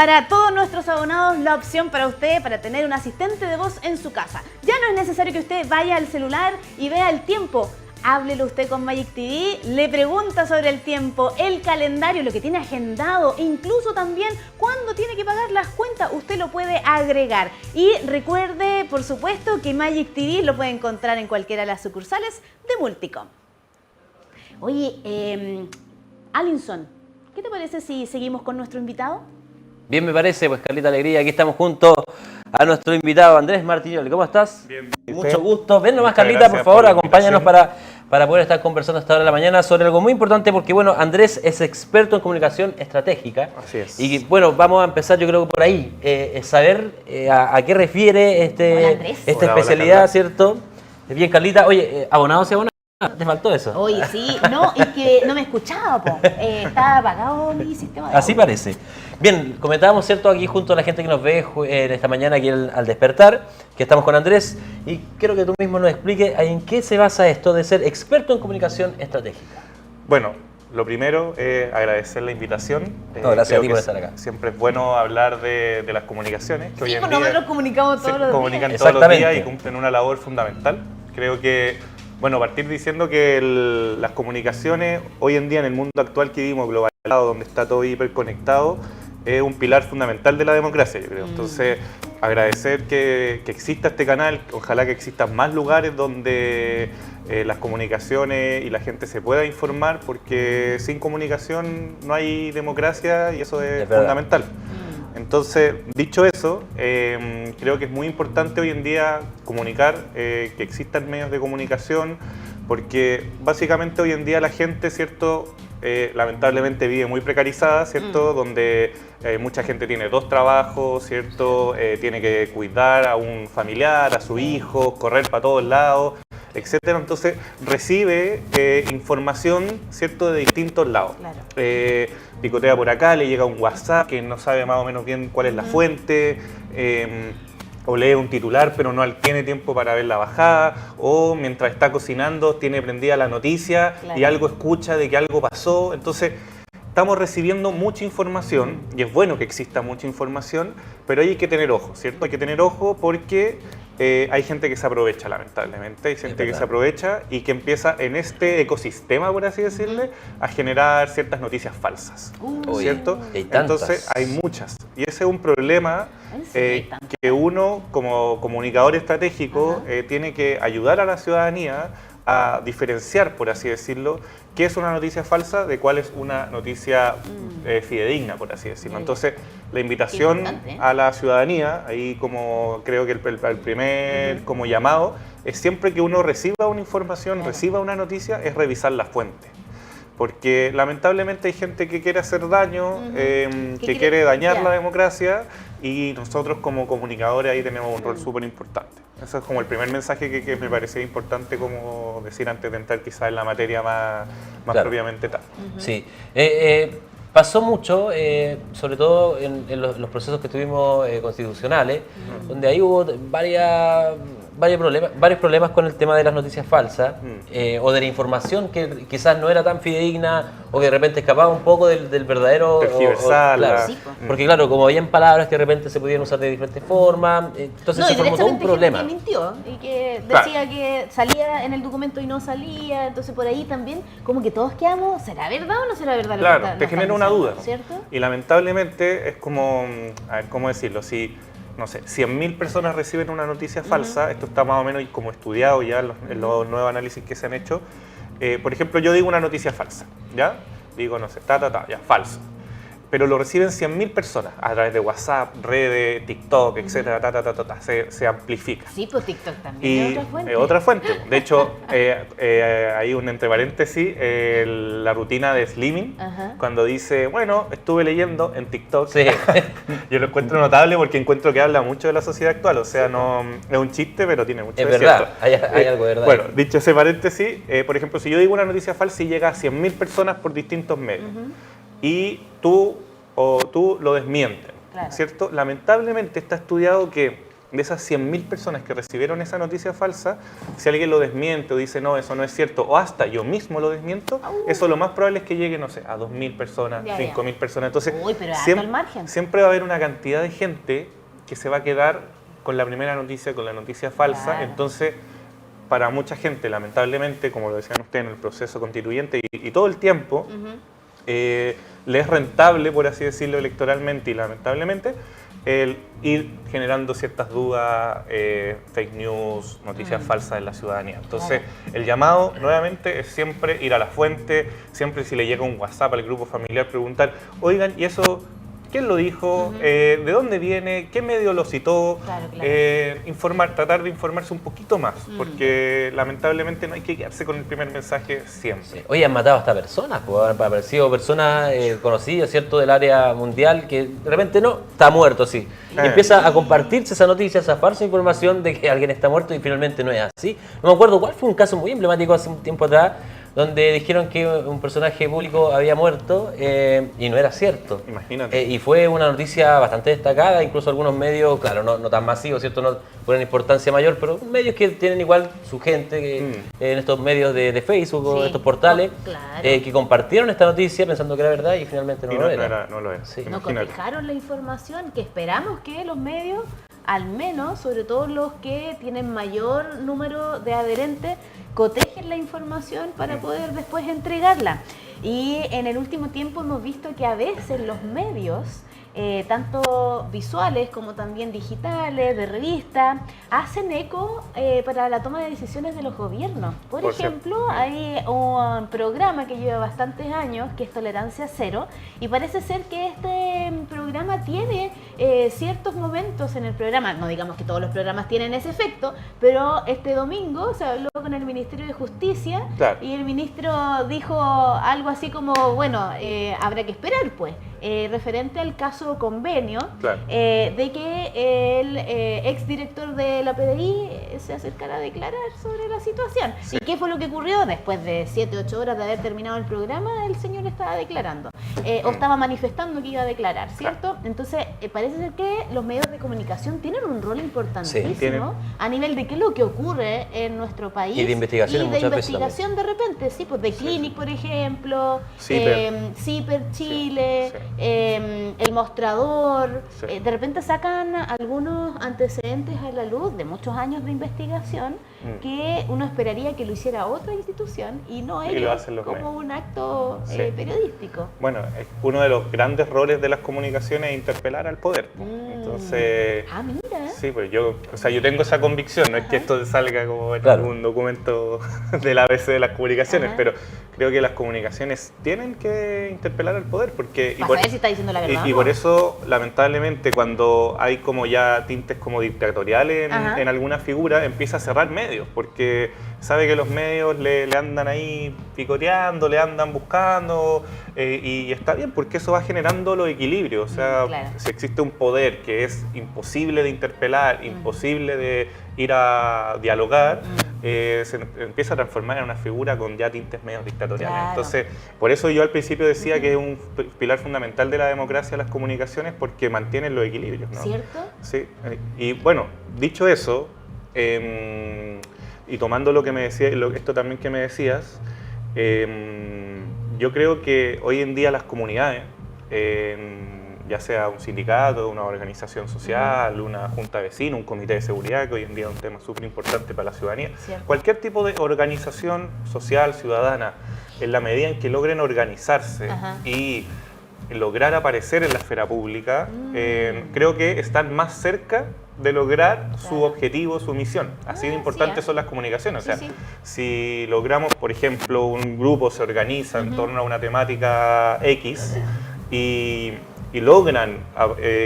para todos nuestros abonados la opción para usted, para tener un asistente de voz en su casa. Ya no es necesario que usted vaya al celular y vea el tiempo. Háblelo usted con Magic TV, le pregunta sobre el tiempo, el calendario, lo que tiene agendado, incluso también cuándo tiene que pagar las cuentas, usted lo puede agregar. Y recuerde, por supuesto, que Magic TV lo puede encontrar en cualquiera de las sucursales de Multicom. Oye, Alinson, ¿qué te parece si seguimos con nuestro invitado? Bien, me parece, pues Carlita Alegría, aquí estamos junto a nuestro invitado Andrés Martiñoli. ¿Cómo estás? Bien. Mucho gusto. Ven nomás, Carlita, por favor, acompáñanos para poder estar conversando a esta hora de la mañana sobre algo muy importante, porque bueno, Andrés es experto en comunicación estratégica. Así es. Y bueno, vamos a empezar yo creo por ahí, saber a qué refiere esta especialidad, hola, ¿cierto? Bien, Carlita. Oye, ¿abonado se abona? ¿Te faltó eso? Oye, sí, no, es que no me escuchaba, po. Estaba apagado mi sistema de Así audio. parece. Bien, comentábamos, ¿cierto?, aquí junto a la gente que nos ve en esta mañana aquí al despertar, que estamos con Andrés, y quiero que tú mismo nos expliques en qué se basa esto de ser experto en comunicación estratégica. Bueno, lo primero es agradecer la invitación. No, gracias a ti Creo por que estar acá. Siempre es bueno hablar de las comunicaciones, que hoy Sí, en pues día nosotros comunicamos todos se los días. comunican todos los Exactamente. días y cumplen una labor fundamental. Creo que, bueno, partir diciendo que las comunicaciones hoy en día en el mundo actual que vivimos, globalizado, donde está todo hiperconectado, es un pilar fundamental de la democracia, yo creo. Entonces, agradecer que exista este canal, ojalá que existan más lugares donde las comunicaciones y la gente se pueda informar, porque sin comunicación no hay democracia y eso es fundamental. Entonces, dicho eso, creo que es muy importante hoy en día comunicar, que existan medios de comunicación, porque básicamente hoy en día la gente, ¿cierto?, lamentablemente vive muy precarizada, ¿cierto?, donde mucha gente tiene 2 trabajos, ¿cierto?, tiene que cuidar a un familiar, a su hijo, correr para todos lados, etcétera. Entonces recibe información, ¿cierto?, de distintos lados. Claro. Picotea por acá, le llega un WhatsApp que no sabe más o menos bien cuál es la fuente, o lee un titular pero no tiene tiempo para ver la bajada, o mientras está cocinando tiene prendida la noticia y algo escucha de que algo pasó. Entonces estamos recibiendo mucha información y es bueno que exista mucha información, pero hay que tener ojo, ¿cierto? Hay que tener ojo porque hay gente que se aprovecha, lamentablemente, hay gente que se aprovecha y que empieza en este ecosistema, por así decirle, a generar ciertas noticias falsas, ¿cierto? Entonces hay muchas y ese es un problema que uno como comunicador estratégico tiene que ayudar a la ciudadanía a diferenciar, por así decirlo, qué es una noticia falsa de cuál es una noticia fidedigna, por así decirlo. Entonces, la invitación a la ciudadanía, ahí como creo que el primer como llamado, es siempre que uno reciba una información, reciba una noticia, es revisar la fuente. Porque lamentablemente hay gente que quiere hacer daño, que quiere dañar la democracia, y nosotros como comunicadores ahí tenemos un rol súper importante. Ese es como el primer mensaje que me parecía importante como decir antes de entrar quizás en la materia más propiamente tal. Sí. Pasó mucho, sobre todo en los procesos que tuvimos constitucionales, donde ahí hubo varios problemas con el tema de las noticias falsas, o de la información que quizás no era tan fidedigna, o que de repente escapaba un poco del verdadero... Tergiversarla. Sí, porque claro, como habían palabras que de repente se podían usar de diferentes formas, entonces se formó todo un problema. Que mintió y que decía que salía en el documento y no salía, entonces por ahí también como que todos quedamos, ¿será verdad o no será verdad? Claro, te genera una duda, ¿cierto? Y lamentablemente es como, a ver, ¿cómo decirlo? Si, no sé, 100.000 personas reciben una noticia falsa, esto está más o menos como estudiado ya en los nuevos análisis que se han hecho. Por ejemplo, yo digo una noticia falsa, ¿ya? Digo, no sé, ya, falso. Pero lo reciben 100.000 personas a través de WhatsApp, redes, TikTok, etcétera, se amplifica. Sí, pues TikTok también Y es otra fuente. De hecho, hay un entre paréntesis, la rutina de Slimming, cuando dice, bueno, estuve leyendo en TikTok. Sí. Yo lo encuentro notable porque encuentro que habla mucho de la sociedad actual. O sea, no es un chiste, pero tiene mucho de verdad, cierto. hay algo de verdad. Bueno, dicho ese paréntesis, por ejemplo, si yo digo una noticia falsa y llega a 100.000 personas por distintos medios, y tú lo desmienten, ¿cierto? Lamentablemente está estudiado que de esas 100.000 personas que recibieron esa noticia falsa, si alguien lo desmiente o dice no, eso no es cierto, o hasta yo mismo lo desmiento, eso lo más probable es que llegue, no sé, a 2.000 personas, 5.000 personas. Entonces, Uy, pero siempre, al margen. siempre va a haber una cantidad de gente que se va a quedar con la primera noticia, con la noticia falsa. Claro. Entonces, para mucha gente, lamentablemente, como lo decían ustedes en el proceso constituyente y todo el tiempo, le es rentable, por así decirlo, electoralmente y lamentablemente, el ir generando ciertas dudas, fake news, noticias falsas en la ciudadanía. Entonces, el llamado nuevamente es siempre ir a la fuente, siempre si le llega un WhatsApp al grupo familiar, preguntar, oigan, ¿y eso quién lo dijo? ¿De dónde viene? ¿Qué medio lo citó? Claro. Tratar de informarse un poquito más, porque lamentablemente no hay que quedarse con el primer mensaje siempre. Sí. Oye, han matado hasta personas, pues, han aparecido personas conocidas, ¿cierto?, del área mundial, que de repente no, está muerto, sí. Y empieza a compartirse esa noticia, esa falsa información de que alguien está muerto y finalmente no es así. No me acuerdo cuál fue un caso muy emblemático hace un tiempo atrás, donde dijeron que un personaje público había muerto y no era cierto. Imagínate. Y fue una noticia bastante destacada, incluso algunos medios, claro, no tan masivos, ¿cierto?, no ponen importancia mayor, pero medios que tienen igual su gente, que, en estos medios de Facebook o estos portales, que compartieron esta noticia pensando que era verdad y finalmente no lo era. No lo era. Sí. No cotejaron la información, que esperamos que los medios, al menos, sobre todo los que tienen mayor número de adherentes, cotejen la información para poder después entregarla. Y en el último tiempo hemos visto que a veces los medios, tanto visuales como también digitales, de revista, hacen eco para la toma de decisiones de los gobiernos. Por ejemplo, hay un programa que lleva bastantes años, que es Tolerancia Cero, y parece ser que este programa tiene ciertos momentos en el programa, no digamos que todos los programas tienen ese efecto, pero este domingo se habló con el Ministerio de Justicia y el ministro dijo algo así como, bueno, habrá que esperar pues, referente al caso Convenio, de que el exdirector de la PDI se acercara a declarar sobre la situación. ¿Y qué fue lo que ocurrió? Después de 7-8 horas de haber terminado el programa, el señor estaba declarando, o estaba manifestando que iba a declarar, ¿cierto? Entonces, parece ser que los medios de comunicación tienen un rol importantísimo a nivel de qué es lo que ocurre en nuestro país. Y de investigación muchas veces investigación de repente, sí, pues de Clinic, por ejemplo, CIPER Chile, El Mostrador, de repente sacan algunos antecedentes a la luz de muchos años de investigación que uno esperaría que lo hiciera otra institución y no ellos, como un acto periodístico. Bueno, uno de los grandes roles de las comunicaciones es interpelar al poder. Entonces, mira. Sí, pues yo tengo esa convicción, no es que esto salga como en algún documento del ABC de las comunicaciones, pero creo que las comunicaciones tienen que interpelar al poder, porque para saber si está diciendo la verdad. Y por eso, lamentablemente, cuando hay como ya tintes como dictatoriales en alguna figura, empieza a cerrar medios, porque sabe que los medios le andan ahí picoteando, le andan buscando, y está bien, porque eso va generando los equilibrios. O sea, si existe un poder que es imposible de interpelar, imposible de ir a dialogar, se empieza a transformar en una figura con ya tintes medios dictatoriales. Entonces, por eso yo al principio decía que es un pilar fundamental de la democracia las comunicaciones, porque mantienen los equilibrios, ¿no? ¿Cierto? Sí. Y bueno, dicho eso, y tomando lo que me decía, esto también que me decías, yo creo que hoy en día las comunidades, ya sea un sindicato, una organización social, una junta de vecinos, un comité de seguridad, que hoy en día es un tema súper importante para la ciudadanía, cualquier tipo de organización social, ciudadana, en la medida en que logren organizarse y lograr aparecer en la esfera pública, creo que están más cerca de lograr su objetivo, su misión. Así de importantes son las comunicaciones. O sea, si logramos, por ejemplo, un grupo se organiza en torno a una temática X y logran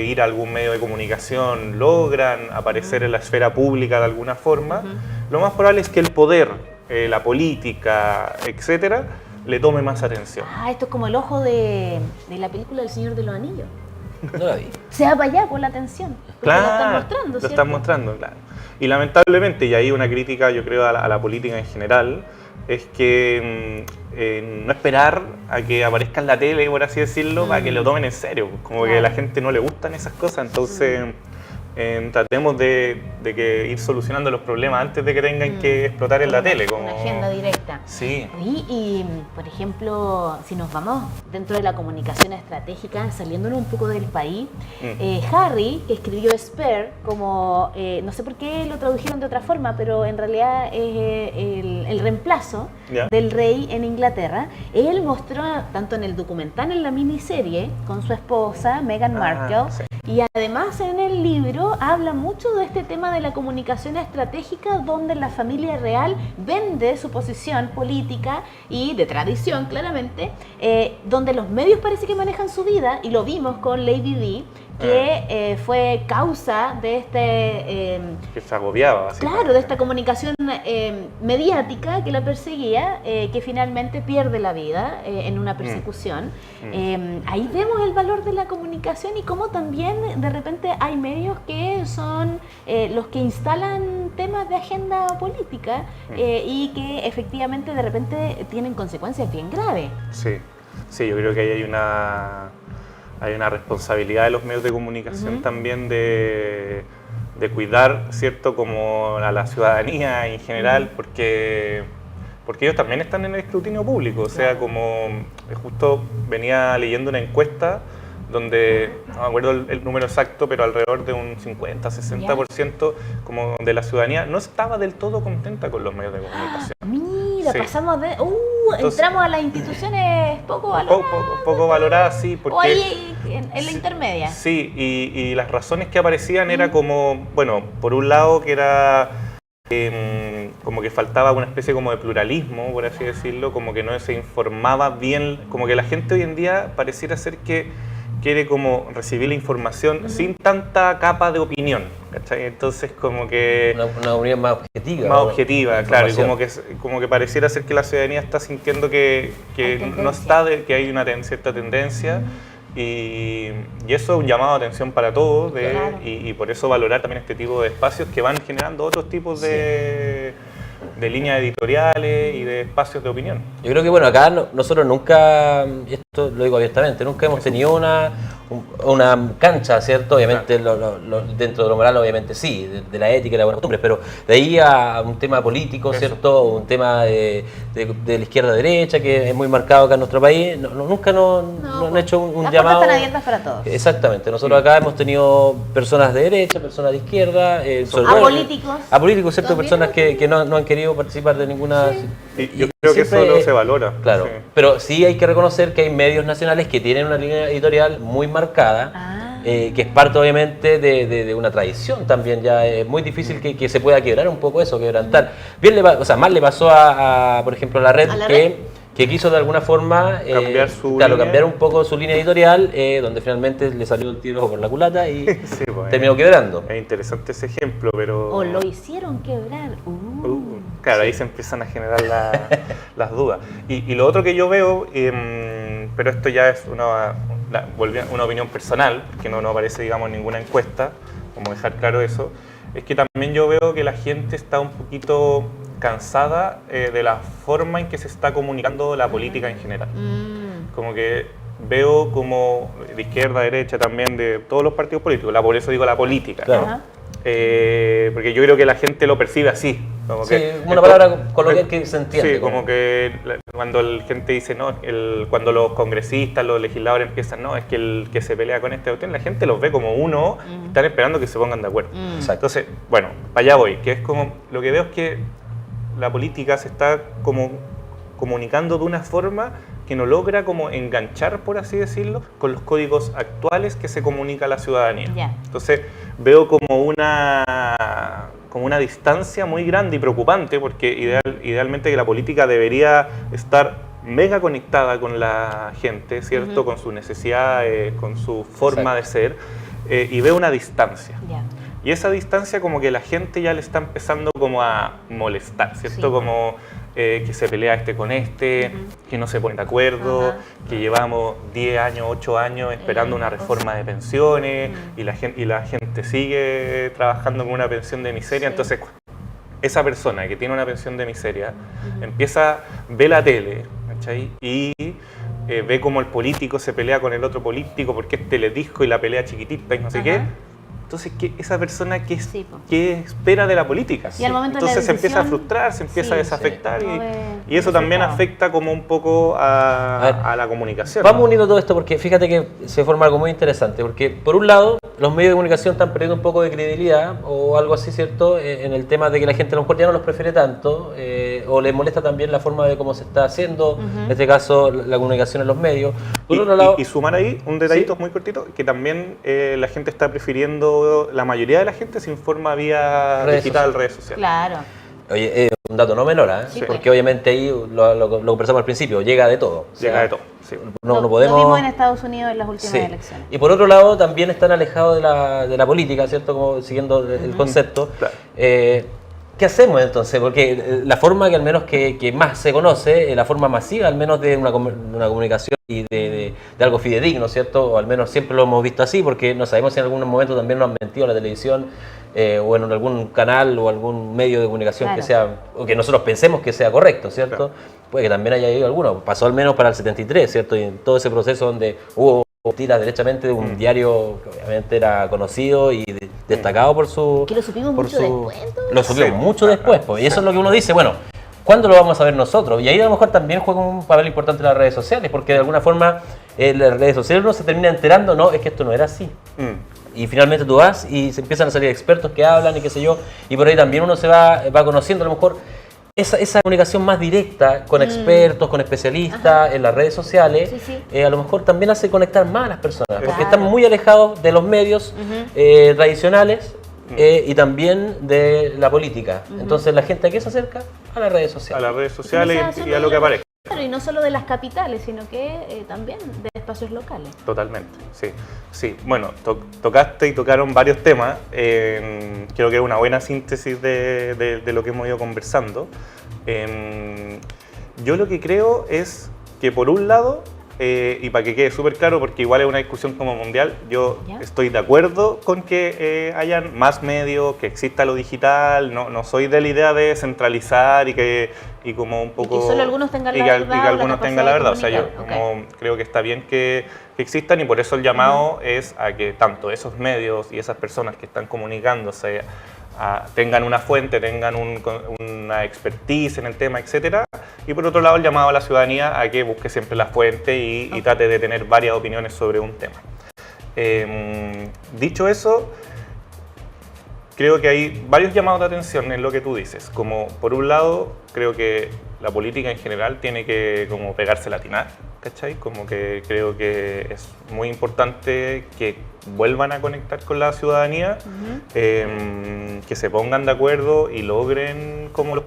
ir a algún medio de comunicación, logran aparecer en la esfera pública de alguna forma, lo más probable es que el poder, la política, etcétera, le tome más atención. Esto es como el ojo de la película El Señor de los Anillos. No la vi. Se va para allá por la atención. Claro, lo están mostrando, lo ¿cierto? están mostrando, claro. Y lamentablemente, y ahí una crítica yo creo a la política en general, es que no esperar a que aparezca en la tele, por así decirlo, para que lo tomen en serio. Como que a la gente no le gustan esas cosas, entonces tratemos de que ir solucionando los problemas antes de que tengan que explotar en la tele. Como... Una agenda directa. Sí. Y, por ejemplo, si nos vamos dentro de la comunicación estratégica, saliéndonos un poco del país, Harry, que escribió Spare, como, no sé por qué lo tradujeron de otra forma, pero en realidad es el reemplazo del rey en Inglaterra, él mostró, tanto en el documental, en la miniserie, con su esposa, Meghan Markle, sí. Y además en el libro habla mucho de este tema de la comunicación estratégica, donde la familia real vende su posición política y de tradición, claramente, donde los medios parece que manejan su vida, y lo vimos con Lady Di, que fue causa de que se agobiaba, básicamente. Claro, de esta comunicación mediática que la perseguía, que finalmente pierde la vida en una persecución. Ahí vemos el valor de la comunicación y cómo también de repente hay medios que son los que instalan temas de agenda política y que efectivamente de repente tienen consecuencias bien graves. Sí, sí, yo creo que ahí hay una responsabilidad de los medios de comunicación también de cuidar, ¿cierto?, como a la ciudadanía en general, porque ellos también están en el escrutinio público. O sea, como justo venía leyendo una encuesta donde, no me acuerdo el número exacto, pero alrededor de un 50-60% como de la ciudadanía no estaba del todo contenta con los medios de comunicación. Mira, Sí. pasamos de... Entonces, entramos a las instituciones poco valoradas. Poco valoradas, sí, porque... O ahí en la intermedia. Sí, y las razones que aparecían era como, bueno, por un lado que era como que faltaba una especie como de pluralismo, por así decirlo, como que no se informaba bien, como que la gente hoy en día pareciera ser que quiere como recibir la información sin tanta capa de opinión, ¿cachai? Entonces como que... Una opinión más objetiva. Más objetiva, claro, y Información. como que pareciera ser que la ciudadanía está sintiendo que no está, que hay una cierta tendencia, y eso es un llamado de atención para todos, Claro. y por eso valorar también este tipo de espacios que van generando otros tipos de líneas editoriales y de espacios de opinión. Yo creo que, bueno, acá nosotros nunca, y esto lo digo abiertamente, nunca hemos tenido una cancha, ¿cierto? Obviamente, dentro de lo moral, obviamente sí, de la ética y la buena costumbre, pero de ahí a un tema político, ¿cierto? Un tema de la izquierda-derecha, que es muy marcado acá en nuestro país, nunca nos han hecho un las llamado. puertas están abiertas para todos. Exactamente, nosotros acá hemos tenido personas de derecha, personas de izquierda, sobre todo- Apolíticos. apolíticos, ¿cierto? También Personas que no han querido participar de ninguna... Y yo creo que eso siempre- no se valora. Claro, Sí. pero sí hay que reconocer que hay medios nacionales que tienen una línea editorial muy marcada, que es parte obviamente de una tradición también. Ya es muy difícil que se pueda quebrar un poco eso, quebrantar. Bien mal le pasó por ejemplo, a la Red, ¿A la Red? que quiso de alguna forma cambiar un poco su línea editorial, donde finalmente le salió el tiro por la culata y Sí, pues, terminó quebrando. Es interesante ese ejemplo, pero... O lo hicieron quebrar. Claro, ahí se empiezan a generar las dudas. Y lo otro que yo veo, pero esto ya es una opinión personal, que no aparece, digamos, en ninguna encuesta, como dejar claro eso, es que también yo veo que la gente está un poquito cansada de la forma en que se está comunicando la política en general. Como que veo como de izquierda, derecha, también de todos los partidos políticos, por eso digo la política, Claro. ¿no? Porque yo creo que la gente lo percibe así. Como Sí, que, una palabra coloquial que se entiende. Sí, como que cuando la gente dice, no, cuando los congresistas, los legisladores empiezan, no, es que el que se pelea con este cuestión, la gente los ve como uno, están esperando que se pongan de acuerdo. Exacto. Entonces, bueno, para allá voy, que es como, lo que veo es que la política se está como comunicando de una forma que no logra como enganchar, por así decirlo, con los códigos actuales que se comunica a la ciudadanía. Ya. Entonces veo como una distancia muy grande y preocupante, porque idealmente que la política debería estar mega conectada con la gente, ¿cierto? Con sus necesidades, con su forma de ser, y veo una distancia. Ya. Y esa distancia como que la gente ya le está empezando como a molestar, ¿cierto? Sí. Como que se pelea con que no se ponen de acuerdo, que llevamos 10 años, 8 años esperando una reforma de pensiones y la gente sigue trabajando con una pensión de miseria. Sí. Entonces, esa persona que tiene una pensión de miseria ve la tele, ¿cachai? Y ve como el político se pelea con el otro político porque le dijo y la pelea chiquitita y no sé qué. entonces esa persona Sí, po. ¿qué espera de la política? Y al momento de la Entonces se empieza a decisión, frustrar, se empieza a desafectar no ve y eso también resultado. afecta como un poco A ver, a la comunicación. Vamos uniendo todo esto porque fíjate que se forma algo muy interesante, porque por un lado los medios de comunicación están perdiendo un poco de credibilidad o algo así, ¿cierto? En el tema de que la gente a lo mejor ya no los prefiere tanto o les molesta también la forma de cómo se está haciendo, en este caso la comunicación en los medios. Por otro lado, Y sumar ahí un detallito Sí. muy cortito, que también la gente está prefiriendo, la mayoría de la gente se informa vía Redes digital, sociales. redes sociales. Claro. oye, un dato no menor, ¿eh? Sí, Porque pues. obviamente ahí lo conversamos al principio, llega de todo. O sea, Llega de todo. Sí. no podemos... Lo vimos en Estados Unidos en las últimas Sí. elecciones. Y por otro lado, también están alejados de la política, ¿cierto? Como siguiendo el concepto. Claro. ¿Qué hacemos entonces? Porque la forma que al menos que más se conoce, la forma masiva al menos de una comunicación y de algo fidedigno, ¿cierto? O al menos siempre lo hemos visto así, porque no sabemos si en algún momento también nos han mentido la televisión o en algún canal o algún medio de comunicación Claro. que sea, o que nosotros pensemos que sea correcto, ¿cierto? Claro. Puede que también haya habido alguno. Pasó al menos para el 73, ¿cierto? Y en todo ese proceso donde hubo tiras derechamente de un diario que obviamente era conocido y destacado por su... Que lo supimos por mucho su- después, entonces. Lo supimos Sí. mucho después, pues, y eso es lo que uno dice, bueno, ¿cuándo lo vamos a ver nosotros? Y ahí a lo mejor también juega un papel importante las redes sociales, porque de alguna forma en las redes sociales uno se termina enterando, no, es que esto no era así. Y finalmente tú vas y se empiezan a salir expertos que hablan y qué sé yo, y por ahí también uno se va conociendo a lo mejor esa comunicación más directa con expertos, con especialistas en las redes sociales, Sí, sí. a lo mejor también hace conectar más a las personas, porque Claro. están muy alejados de los medios tradicionales y también de la política. Entonces la gente a qué se acerca? A las redes A sociales. las redes sociales Quizás y solo a lo que de- aparezca. Claro, y no solo de las capitales, sino que también de espacios locales. Totalmente, sí. Sí, bueno, tocaste y tocaron varios temas. Creo que es una buena síntesis de lo que hemos ido conversando. Yo lo que creo es que por un lado, y para que quede súper claro, porque igual es una discusión como mundial, yo ¿Ya? estoy de acuerdo con que hayan más medios, que exista lo digital, no soy de la idea de centralizar y como un poco... solo algunos tengan y la que, verdad y que o la algunos capacidad tengan la de verdad. O sea, yo comunicar. como creo que está bien que existan y por eso el llamado es a que tanto esos medios y esas personas que están comunicándose tengan una fuente, tengan una expertise en el tema, etcétera. Y por otro lado, el llamado a la ciudadanía a que busque siempre la fuente y trate de tener varias opiniones sobre un tema. Dicho eso, creo que hay varios llamados de atención en lo que tú dices. Como por un lado, creo que la política en general tiene que como pegarse la atinar, ¿cachai? Como que creo que es muy importante que vuelvan a conectar con la ciudadanía, que se pongan de acuerdo y logren como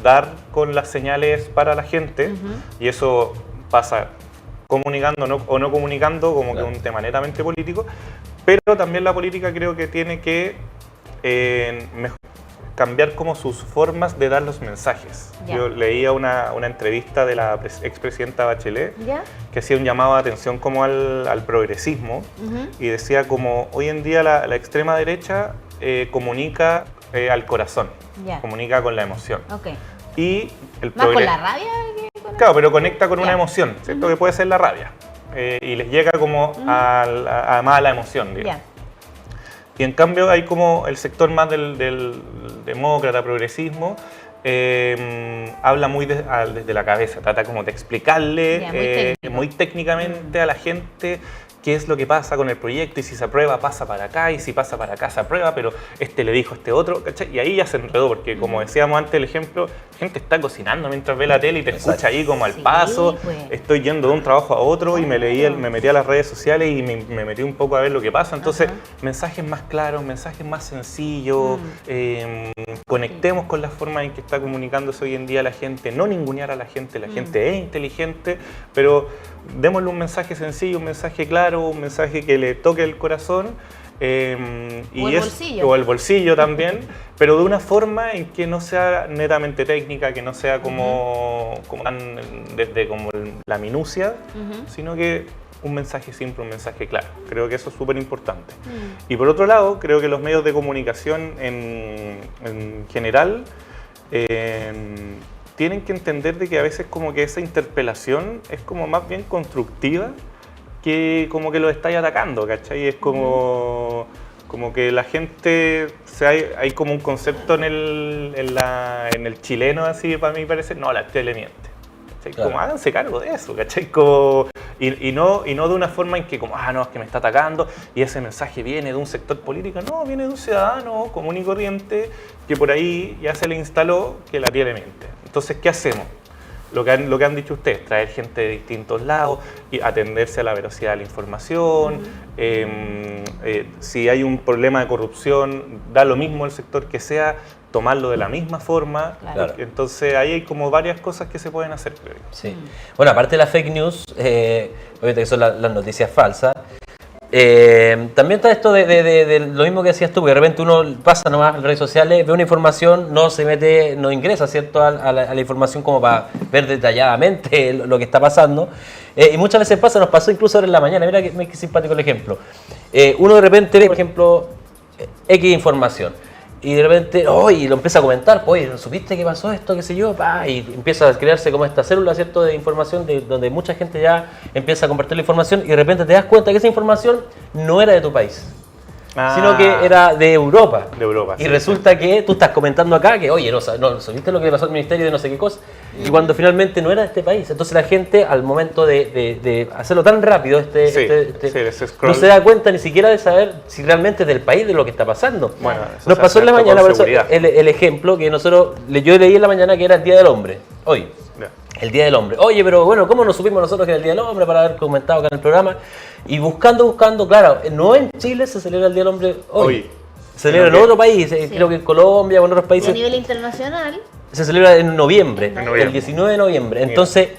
dar con las señales para la gente. Y eso pasa comunicando o no comunicando, como Claro. que es un tema netamente político. Pero también la política creo que tiene que cambiar como sus formas de dar los mensajes. Ya. Yo leía una entrevista de la expresidenta Bachelet ¿Ya? que hacía un llamado de atención como al progresismo y decía como hoy en día la extrema derecha comunica al corazón, Ya. comunica con la emoción. Ok. Y el ¿Más con progre- la rabia que con Claro, pero conecta con una Ya. emoción, ¿cierto? Que puede ser la rabia. Y les llega como más a la emoción, digamos. Ya. Y en cambio hay como el sector más del demócrata, progresismo, habla muy desde la cabeza, trata como de explicarle Ya, muy técnico. muy técnicamente a la gente qué es lo que pasa con el proyecto y si se aprueba pasa para acá y si pasa para acá se aprueba, pero este le dijo a este otro, ¿cachai? Y ahí ya se enredó porque como decíamos antes el ejemplo, la gente está cocinando mientras ve la tele y te Exacto. escucha ahí como al Sí, paso, pues. estoy yendo de un trabajo a otro y me metí a las redes sociales y me metí un poco a ver lo que pasa, entonces mensajes más claros, mensajes más sencillos, conectemos con la forma en que está comunicándose hoy en día la gente, no ningunear a la gente es inteligente, pero démosle un mensaje sencillo, un mensaje claro, un mensaje que le toque el corazón. O el bolsillo. O el bolsillo también, pero de una forma en que no sea netamente técnica, que no sea como tan desde como la minucia, sino que un mensaje simple, un mensaje claro. Creo que eso es súper importante. Y por otro lado, creo que los medios de comunicación en general tienen que entender de que a veces como que esa interpelación es como más bien constructiva que como que lo estáis atacando, ¿cachai? Es como Como que la gente, hay como un concepto en el chileno, así para mí parece, no, la tele miente. ¿Cachai? Claro. Como háganse cargo de eso, ¿cachai? Como, y no de una forma en que como, no, es que me está atacando y ese mensaje viene de un sector político, no, viene de un ciudadano común y corriente que por ahí ya se le instaló que la tele miente. Entonces, ¿qué hacemos? Lo que han dicho ustedes, traer gente de distintos lados y atenderse a la veracidad de la información. Si hay un problema de corrupción, da lo mismo el sector que sea, tomarlo de la misma forma. Claro. Entonces ahí hay como varias cosas que se pueden hacer, creo yo. Sí. Bueno, aparte de las fake news, obviamente que son las noticias falsas, también está esto de lo mismo que decías tú, que de repente uno pasa nomás en redes sociales, ve una información, no se mete, no ingresa, ¿cierto?, a la información como para ver detalladamente lo que está pasando. Y muchas veces pasa, nos pasó incluso ahora en la mañana, mira qué simpático el ejemplo. Uno de repente ve, por ejemplo, X información. Y de repente, y lo empieza a comentar, oye, ¿supiste qué pasó esto, qué sé yo? Y empieza a crearse como esta célula, ¿cierto?, de información, donde mucha gente ya empieza a compartir la información y de repente te das cuenta que esa información no era de tu país, sino que era de Europa. De Europa, y sí, resulta que tú estás comentando acá que, oye, no ¿supiste lo que pasó al ministerio de no sé qué cosa? Y cuando finalmente no era de este país. Entonces la gente, al momento de hacerlo tan rápido, ese scroll, no se da cuenta ni siquiera de saber si realmente es del país de lo que está pasando. Bueno, eso nos se pasó en la hace mañana, con por eso, seguridad. el ejemplo que yo leí en la mañana que era el Día del Hombre, hoy. Ya. El Día del Hombre. Oye, pero bueno, ¿cómo nos supimos nosotros que era el Día del Hombre para haber comentado acá en el programa? Y buscando, claro, no en Chile se celebra el Día del Hombre hoy. Se celebra en otro país, creo que en Colombia o en otros Y a países. nivel internacional, Se celebra en noviembre, el 19 de noviembre. Entonces,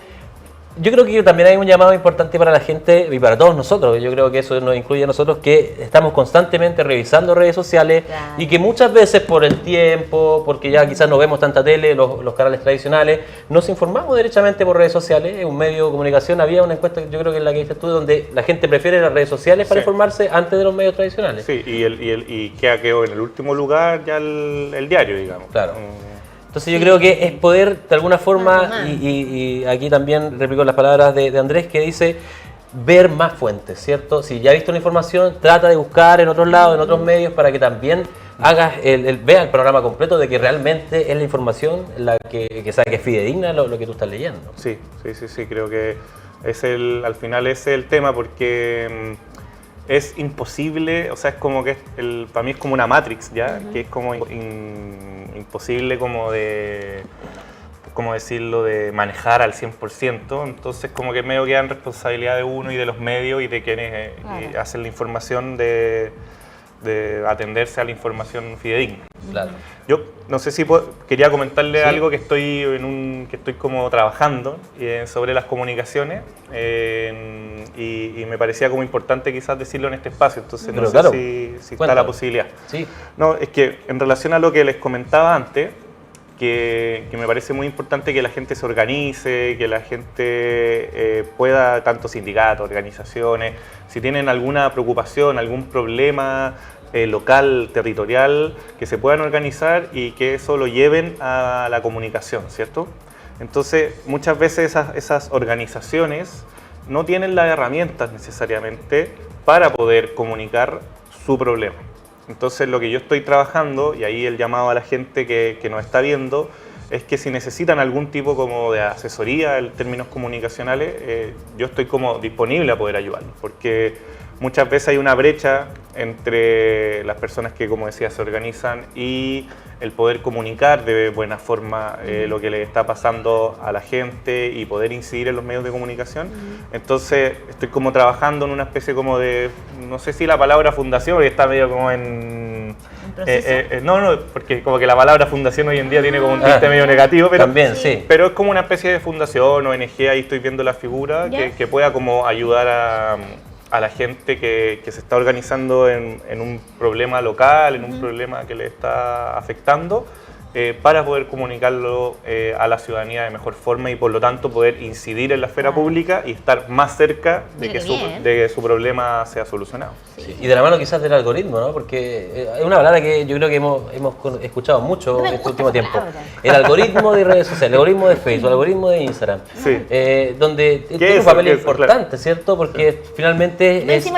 yo creo que también hay un llamado importante para la gente y para todos nosotros. Yo creo que eso nos incluye a nosotros, que estamos constantemente revisando redes sociales. Claro. Y que muchas veces por el tiempo, porque ya quizás no vemos tanta tele, los canales tradicionales, nos informamos derechamente por redes sociales. En un medio de comunicación había una encuesta, yo creo que es la que dices tú, donde la gente prefiere las redes sociales para informarse antes de los medios tradicionales. Sí, y quedó en el último lugar ya el diario, digamos. Claro. Entonces yo creo que es poder, de alguna forma, y aquí también replico las palabras de Andrés, que dice ver más fuentes, ¿cierto? Si ya viste una información, trata de buscar en otros lados, en otros medios, para que también hagas vea el programa completo de que realmente es la información la que sabe que es fidedigna lo que tú estás leyendo. Sí, creo que al final ese es el tema, porque es imposible, o sea, es como que para mí es como una Matrix, ¿ya? Que es como imposible como de, ¿cómo decirlo?, de manejar al 100%, entonces como que medio queda en responsabilidad de uno y de los medios y de quienes hacen la información de atenderse a la información fidedigna. Claro. Yo no sé si quería comentarle algo que estoy como trabajando sobre las comunicaciones y me parecía como importante quizás decirlo en este espacio, entonces no sé si está la posibilidad. Sí. No, es que en relación a lo que les comentaba antes, que me parece muy importante que la gente se organice, que la gente pueda, tanto sindicatos, organizaciones, si tienen alguna preocupación, algún problema local, territorial, que se puedan organizar y que eso lo lleven a la comunicación, ¿cierto? Entonces, muchas veces esas organizaciones no tienen las herramientas necesariamente para poder comunicar su problema. Entonces, lo que yo estoy trabajando, y ahí el llamado a la gente que nos está viendo, es que si necesitan algún tipo como de asesoría en términos comunicacionales, yo estoy como disponible a poder ayudarlos, porque muchas veces hay una brecha entre las personas que, como decía, se organizan y el poder comunicar de buena forma lo que le está pasando a la gente y poder incidir en los medios de comunicación. Entonces estoy como trabajando en una especie como de, no sé si la palabra fundación, porque está medio como en... no, porque como que la palabra fundación hoy en día tiene como un tinte medio negativo, pero, también, sí. Pero es como una especie de fundación, ONG, ahí estoy viendo la figura que pueda como ayudar a la gente que se está organizando en un problema local, en un problema que le está afectando, para poder comunicarlo a la ciudadanía de mejor forma y por lo tanto poder incidir en la esfera pública y estar más cerca de que su problema sea solucionado. Sí. Y de la mano quizás del algoritmo, ¿no? Porque es una palabra que yo creo que hemos escuchado mucho en este último tiempo. El algoritmo de redes sociales, el algoritmo de Facebook, el algoritmo de Instagram, donde tiene un papel importante, ¿cierto? Porque finalmente es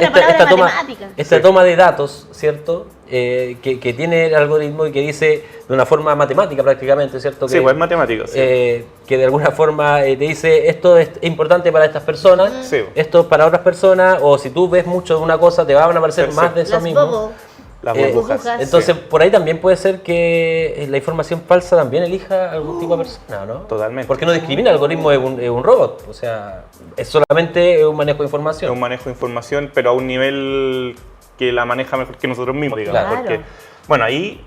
esta toma de datos, ¿cierto? Que tiene el algoritmo y que dice de una forma matemática prácticamente, ¿cierto? Sí, pues es matemático. Sí. Que de alguna forma te dice esto es importante para estas personas, esto es para otras personas, o si tú ves mucho de una cosa te van a aparecer más de eso mismo. Las burbujas. Entonces, por ahí también puede ser que la información falsa también elija algún tipo de persona, ¿no? Totalmente. Porque no discrimina, el algoritmo es un robot, o sea, es solamente un manejo de información. Es un manejo de información, pero a un nivel que la maneja mejor que nosotros mismos, digamos. Claro. Porque, bueno, ahí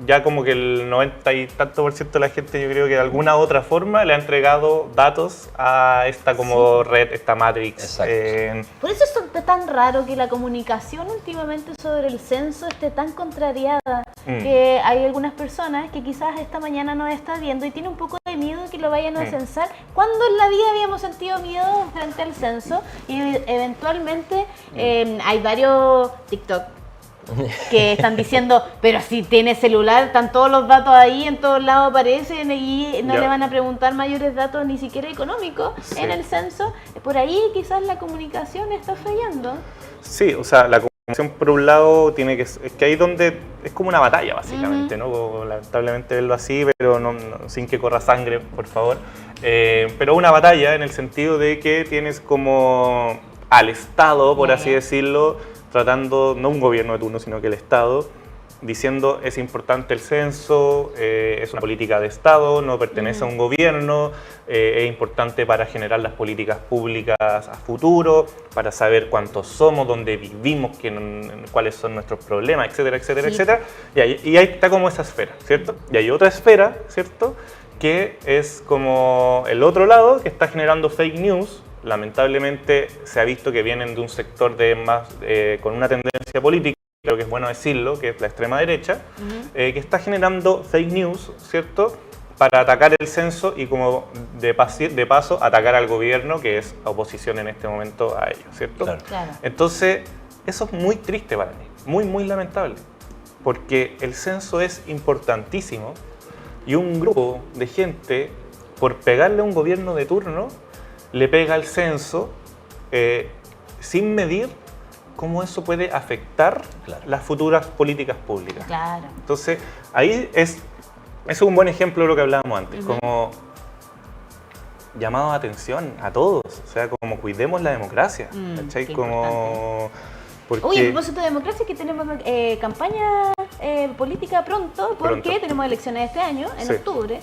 ya como que el 90 y tanto % de la gente, yo creo que de alguna otra forma le ha entregado datos a esta como red, esta Matrix. Por eso es tan raro que la comunicación últimamente sobre el censo esté tan contrariada, que hay algunas personas que quizás esta mañana nos está viendo y tiene un poco de miedo que lo vayan a censar, cuando en la vida habíamos sentido miedo frente al censo y eventualmente hay varios TikTok que están diciendo, pero si tiene celular, están todos los datos ahí, en todos lados aparecen y no le van a preguntar mayores datos ni siquiera económicos en el censo. Por ahí quizás la comunicación está fallando. Sí, o sea, la comunicación por un lado tiene que... Es que ahí donde es como una batalla básicamente, ¿no? Lamentablemente verlo así, pero no, sin que corra sangre, por favor. Pero una batalla en el sentido de que tienes como al Estado, por así decirlo, tratando, no un gobierno de turno, sino que el Estado, diciendo es importante el censo, es una política de Estado, no pertenece a un gobierno, es importante para generar las políticas públicas a futuro, para saber cuántos somos, dónde vivimos, cuáles son nuestros problemas, etcétera, etcétera, etcétera. Y ahí está como esa esfera, ¿cierto? Y hay otra esfera, ¿cierto?, que es como el otro lado, que está generando fake news. Lamentablemente se ha visto que vienen de un sector con una tendencia política, creo que es bueno decirlo, que es la extrema derecha, que está generando fake news, ¿cierto?, para atacar el censo y como de paso atacar al gobierno, que es oposición en este momento a ellos, ¿cierto? Claro. Entonces, eso es muy triste para mí, muy, muy lamentable, porque el censo es importantísimo y un grupo de gente, por pegarle a un gobierno de turno, le pega al censo sin medir cómo eso puede afectar las futuras políticas públicas. Claro. Entonces, ahí es un buen ejemplo de lo que hablábamos antes, como llamado de atención a todos, o sea, como cuidemos la democracia, ¿cachai? Como... Porque... Oye, a propósito de democracia, que tenemos campaña política pronto, porque tenemos elecciones este año, en octubre,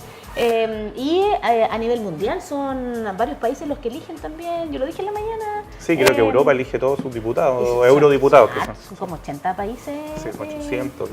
y a nivel mundial son varios países los que eligen también, yo lo dije en la mañana. Sí, creo que Europa elige todos sus diputados, eurodiputados. Son como 80 países. Sí, 800.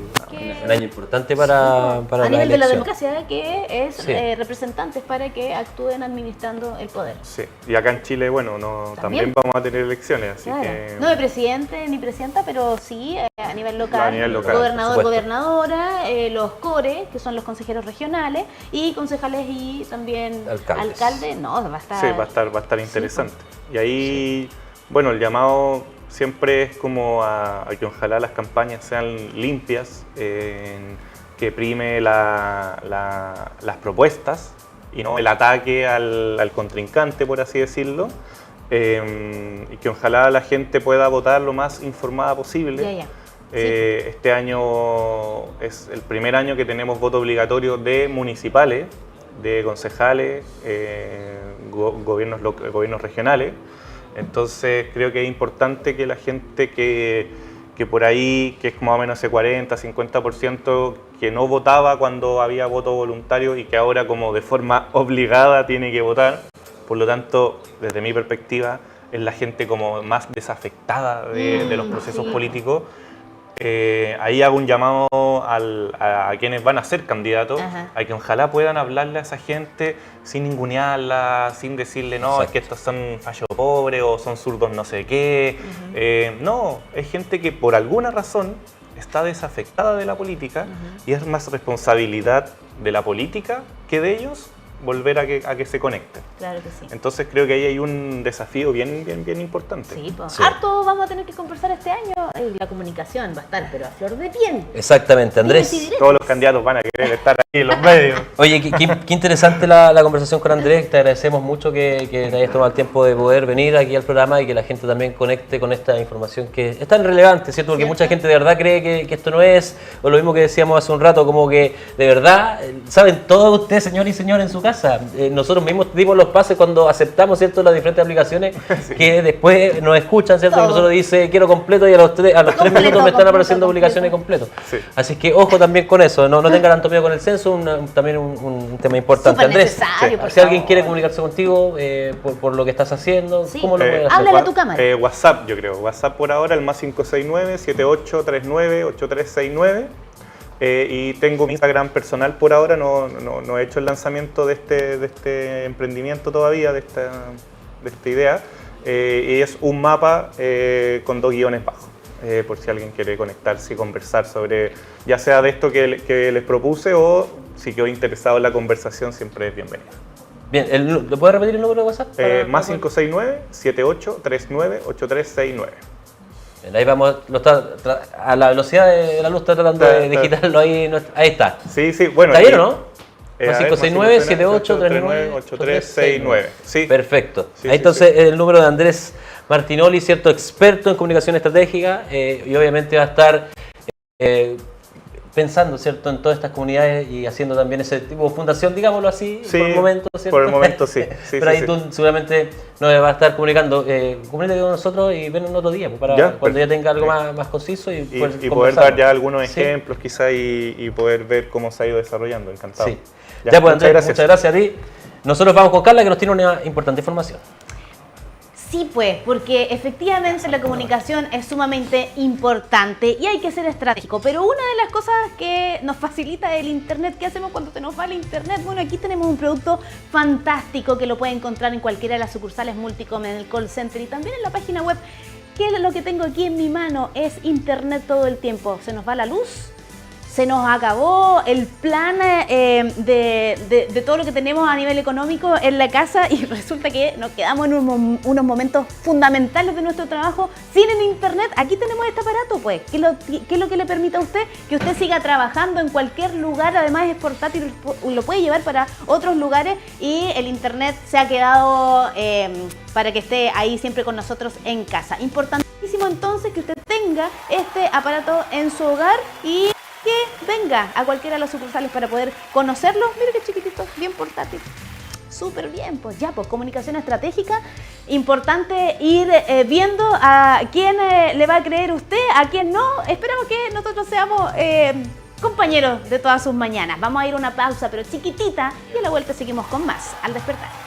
Un año importante para a nivel de la democracia, que es representantes para que actúen administrando el poder. Sí, y acá en Chile, bueno, también vamos a tener elecciones, así que... No de presidente ni presidenta, pero sí a nivel local, gobernador, gobernadora, los CORE, que son los consejeros regionales, y concejales y también alcaldes. No, va a estar... Sí, va a estar interesante. Y ahí, bueno, el llamado siempre es como a que ojalá las campañas sean limpias, que prime las propuestas y no el ataque al contrincante, por así decirlo. Y que ojalá la gente pueda votar lo más informada posible. Este año es el primer año que tenemos voto obligatorio de municipales, de concejales, gobiernos regionales. Entonces creo que es importante que la gente que por ahí, que es más o menos ese 40-50% que no votaba cuando había voto voluntario y que ahora como de forma obligada tiene que votar. Por lo tanto, desde mi perspectiva, es la gente como más desafectada de los procesos políticos. Ahí hago un llamado a quienes van a ser candidatos, a que ojalá puedan hablarle a esa gente sin ningunearla, sin decirle, no, es que estos son fallos pobres o son zurdos no sé qué. No, es gente que por alguna razón está desafectada de la política y es más responsabilidad de la política que de ellos volver a que se conecten. Claro que sí. Entonces creo que ahí hay un desafío bien importante. Sí, pues. Sí. Harto vamos a tener que conversar este año. La comunicación va a estar, pero a flor de piel. Exactamente, Andrés. Dimes y Todos los candidatos van a querer estar ahí en los medios. Oye, qué interesante la conversación con Andrés. Te agradecemos mucho que te hayas tomado el tiempo de poder venir aquí al programa y que la gente también conecte con esta información que es tan relevante, ¿cierto? Porque mucha gente de verdad cree que esto no es, o lo mismo que decíamos hace un rato, como que de verdad saben todo usted, señor y señora, en su casa. Nosotros mismos dimos los pases cuando aceptamos, ¿cierto?, las diferentes aplicaciones que después nos escuchan, ¿cierto? Todo. Que nosotros dice quiero completo y a los 3 Completo, minutos me están apareciendo completo. publicaciones completas. Sí. Así que ojo también con eso, no tengan tanto miedo con el censo, también un tema importante. Súper Andrés, necesario, por si alguien favor. quiere comunicarse contigo por lo que estás haciendo, Sí. ¿cómo lo puede hacer? Háblale a tu cámara. WhatsApp, yo creo. WhatsApp por ahora, el más 569-7839-8369. Y tengo mi Instagram personal por ahora, no he hecho el lanzamiento de este emprendimiento todavía, de esta idea. Y es un mapa con 2 guiones bajos, por si alguien quiere conectarse y conversar sobre, ya sea de esto que les propuse o si quedó interesado en la conversación, siempre es bienvenido. Bien, ¿lo puedes repetir el número de WhatsApp? Más 569-7839-8369. Bien, ahí vamos, a la velocidad de la luz está tratando de digitarlo ahí, ahí está. Sí, bueno. ¿Está bien o no? Más 569-7839-8369. Sí. Perfecto. Sí, Ahí sí, entonces el número de Andrés Martinoli, ¿cierto? Experto en comunicación estratégica y obviamente va a estar pensando, ¿cierto?, en todas estas comunidades y haciendo también ese tipo de fundación, digámoslo así, Sí, por el momento, ¿cierto? por el momento sí. Pero ahí tú seguramente nos vas a estar comunicando. Comunícate con nosotros y ven en otro día, pues, para Ya, cuando ya tenga algo perfecto. más conciso y Y poder conversarlo. dar ya algunos Sí. ejemplos quizá y poder ver cómo se ha ido desarrollando. Encantado. Sí. Ya, pues, Andrés, muchas muchas gracias a ti. Nosotros vamos con Carla, que nos tiene una importante información. Sí, pues, porque efectivamente la comunicación es sumamente importante y hay que ser estratégico. Pero una de las cosas que nos facilita el Internet, ¿qué hacemos cuando se nos va el Internet? Bueno, aquí tenemos un producto fantástico que lo puede encontrar en cualquiera de las sucursales Multicom, en el call center y también en la página web. ¿Qué es lo que tengo aquí en mi mano? Es Internet todo el tiempo. ¿Se nos va la luz? Se nos acabó el plan de todo lo que tenemos a nivel económico en la casa y resulta que nos quedamos en unos momentos fundamentales de nuestro trabajo sin el Internet. Aquí tenemos este aparato, pues. ¿Qué es lo que le permite a usted? Que usted siga trabajando en cualquier lugar, además es portátil, lo puede llevar para otros lugares y el Internet se ha quedado para que esté ahí siempre con nosotros en casa. Importantísimo entonces que usted tenga este aparato en su hogar y que venga a cualquiera de las sucursales para poder conocerlo. Mira qué chiquitito, bien portátil. Súper bien, pues ya, pues comunicación estratégica. Importante ir viendo a quién le va a creer usted, a quién no. Esperamos que nosotros seamos compañeros de todas sus mañanas. Vamos a ir a una pausa, pero chiquitita, y a la vuelta seguimos con más Al Despertar.